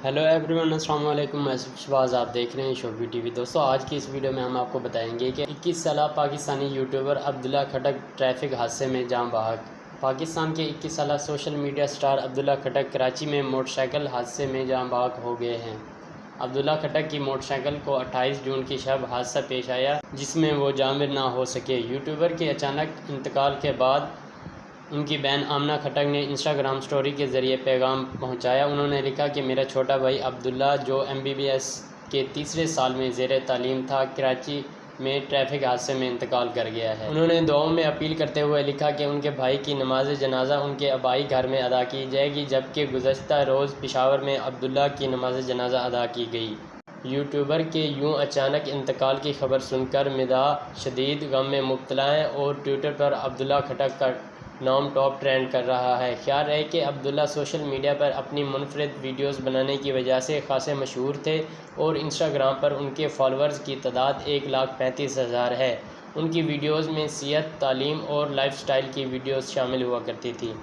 Hello everyone, अस्सलाम वालेकुम। मैं शहबाज, आप देख रहे हैं शोबी टीवी। दोस्तों, आज की इस वीडियो में हम आपको बताएंगे कि 21 साला पाकिस्तानी यूट्यूबर अब्दुल्ला खटक ट्रैफिक हादसे में जान बहक। पाकिस्तान के 21 साला सोशल मीडिया स्टार अब्दुल्ला खटक कराची में मोटरसाइकिल हादसे में जान बहक हो गए हैं। अब्दुल्ला खटक की मोटरसाइकिल को 28 जून की शब हादसा पेश आया, जिसमें वो जामिर ना हो सके। यूट्यूबर के अचानक इंतकाल के बाद उनकी बहन आमना खटक ने इंस्टाग्राम स्टोरी के ज़रिए पैगाम पहुंचाया। उन्होंने लिखा कि मेरा छोटा भाई अब्दुल्ला, जो MBBS के तीसरे साल में ज़ेर तालीम था, कराची में ट्रैफिक हादसे में इंतकाल कर गया है। उन्होंने दुआओं में अपील करते हुए लिखा कि उनके भाई की नमाज जनाजा उनके आबाई घर में अदा की जाएगी, जबकि गुज़श्ता रोज़ पेशावर में अब्दुल्ला की नमाज जनाजा अदा की गई। यूट्यूबर के यूं अचानक इंतकाल की खबर सुनकर मिजाह शदीद गम में मुब्तला है और ट्विटर पर अब्दुल्ला खटक का नाम टॉप ट्रेंड कर रहा है। ख्याल रहे कि अब्दुल्ला सोशल मीडिया पर अपनी मुनफरिद वीडियोस बनाने की वजह से खासे मशहूर थे और इंस्टाग्राम पर उनके फॉलोअर्स की तादाद 1,35,000 है। उनकी वीडियोस में सिहत, तालीम और लाइफस्टाइल की वीडियोस शामिल हुआ करती थी।